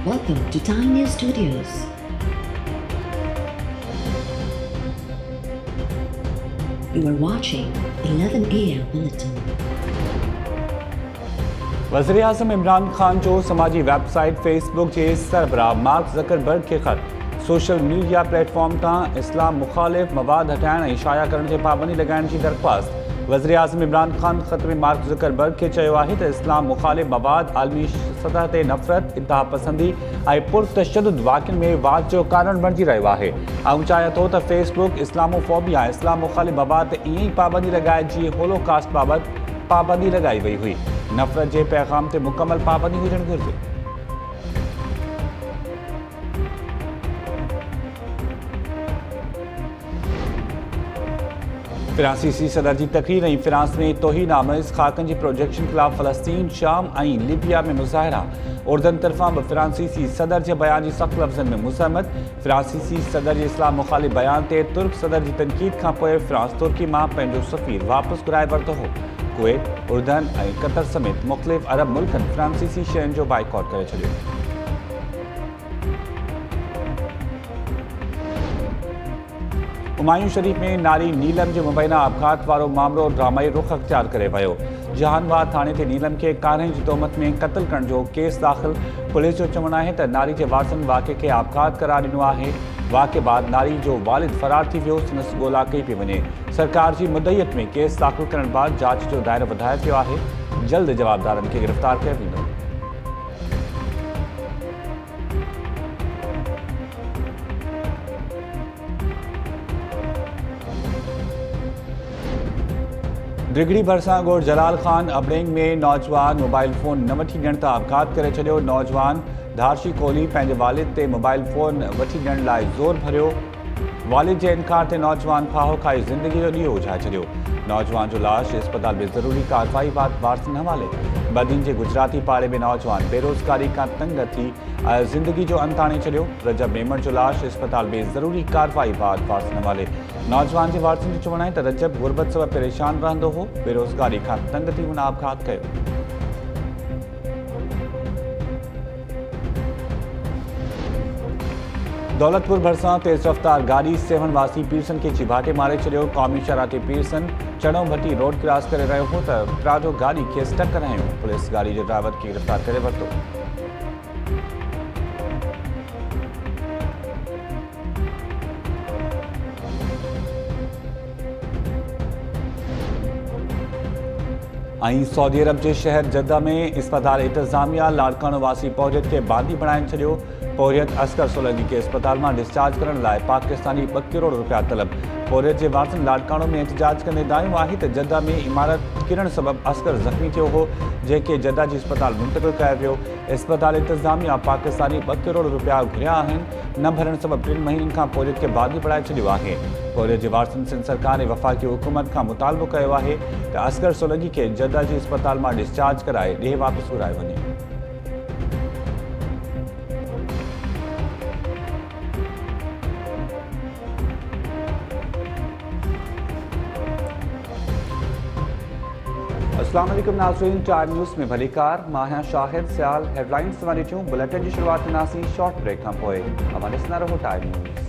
Welcome to Time News Studios. You are watching 11 AM Bulletin. वज़ीर आज़म इमरान खान जो समाजी website Facebook के सरबराह मार्क ज़करबर्ग के ख़त सोशल मीडिया प्लेटफॉर्म तां इस्लाम मुखालिफ मवाद हटाइण ऐं शाया करण ते पाबंदी लॻाइण जी दरख़्वास्त। वज़ीर आज़म इमरान खान ख़त में मार्क ज़करबर्ग के चयो आहे त इस्लाम मुखालिफ मवाद आलमी सतह ते नफ़रत, इंतहा पसंदी ऐं पुरतशद्दुद वाक़िअनि में वाद जो कारण बणिजी रहियो आहे ऐं चाहे थो त फेसबुक इस्लामोफोबिया ऐं इस्लाम मुखालिफ मवाद ते ईअं ई पाबंदी लॻाए जीअं होलोकास्ट बाबति पाबंदी लॻाई वई हुई। नफ़रत जे पैगाम ते मुकमल पाबंदी हुजणु घुरिजे। फ्रांसीसी सदर जी तक़रीर ऐं फ्रांस में तौहीन आमेज़ ख़ाकनि जी प्रोजेक्शन ख़िलाफ़ फ़लस्तीन, शाम ऐं लीबिया में मुज़ाहिरा। उर्दन तरफ़ां बि फ्रांसीसी सदर जे बयान जी सख़्त लफ़्ज़नि में मुज़म्मत। फ्रांसीसी सदर जे इस्लाम मुख़ालिफ़ बयान ते तुर्क सदर जी तनक़ीद खां पोइ फ्रांस तुर्की मां पंहिंजो सफ़ीर वापसि घुराए वरितो हो। कुवैत, उर्दन ऐं कतर समेत मुख़्तलिफ़ अरब मुल्कनि फ्रांसीसी शयुनि जो बाइकॉट करे छॾियो। हुमायूं शरीफ़ में नारी नीलम जे मुबैना आपघात वारो मामिलो ड्रामाई रुख़ अख़्तियार करे वियो। जहानवाद थाणे ते नीलम खे कारहें जी तोहमत में क़त्ल करण जो केस दाख़िल। पुलिस जो चवणु आहे त नारी जे वारसनि वाक़े खे आपघात करार ॾिनो आहे। वाक़े बाद नारी जो वालिद फ़रार थी वियो, संदसि ॻोल्हा कई पई वञे। सरकार जी मुदयत में केस दाख़िल करण बाद जांच जो दाइरो वधायो वियो आहे। जल्द जवाबदारनि खे गिरफ़्तार कयो वेंदो। डिगड़ी भरिसां ॻोठ जलाल ख़ान अबड़ेंग में नौजवान मोबाइल फ़ोन न वठी ॾियण तां आपघात करे छॾियो। नौजवान धारशी खोली पंहिंजे वालिद ते मोबाइल फ़ोन वठी ॾियण लाइ ज़ोर भरियो। वालिद जे इनकार ते नौजवान फाहो खाई ज़िंदगी जो ॾींहुं उजाए छॾियो। नौजवान जो लाश अस्पताल में ज़रूरी कार्रवाई बाद वारसनि हवाले। बदीन जे गुजराती पाड़े में नौजवान बेरोज़गारी खां तंग थी ज़िंदगी जो अंत आणे छॾियो। रजब मेमण जो लाश अस्पताल में ज़रूरी कार्रवाई बाद वारसनि हवाले। नौजवान जे वारसनि जो चवणु आहे त रजब गुरबत सबबि परेशान रहंदो हो, बेरोज़गारी खां तंग थी हुन आपघात कयो। दौलतपुर भरिसां तेज़ रफ़्तार गाड़ी सेवन वासी पीरसन खे चिभाटे मारे छॾियो। क़ौमी शहरा ते पीरसन चणो भट्टी रोड क्रॉस करे रहियो हो त प्राडो गाड़ी खेसि टक्कर हंयो। पुलिस गाड़ी जे ड्राइवर खे गिरफ़्तार करे वरितो। ऐं सऊदी अरब जे शहर जद्दा में इस्पताल इंतज़ामिया लाड़कानो वासी पौरियत खे बादी बणाए छॾियो। पौरियत असगर सोलंकी खे इस्पताल मां डिस्चार्ज करण लाइ पाकिस्तानी 2 करोड़ रुपया तलब। पौरियत जे वारसनि लाड़कानो में एहतजाज कंदे दायूं आहे त जद्दा में इमारत किरण सबबि असगर ज़ख़्मी थियो हो, जंहिंखे जद्दा जी इस्पताल मुंतक़िल कयो वियो। इस्पताल इंतज़ामिया पाकिस्तानी 2 करोड़ रुपया घुरिया आहिनि। न भरण सबबि 3 महीननि खां पौरियत खे बादी बणाए छॾियो आहे। पौरियत जे वारसनि सिंध सरकार ऐं वफ़ाक़ी हुकूमत खां मुतालबो कयो आहे त असगर सोलंकी खे जद्दा जी इस्पताल मां डिस्चार्ज कराए ॾे वापसि घुरायो वञे। अस्सलाम वालेकुम नाज़रीन, टाइम न्यूज़ में भलीकार। मां आहियां शाहिद सियाल। हेडलाइंस वारी बुलेटिन जी शुरूआत कंदासीं शॉर्ट ब्रेक खां पोइ। अवां ॾिसंदा रहो टाइम न्यूज़।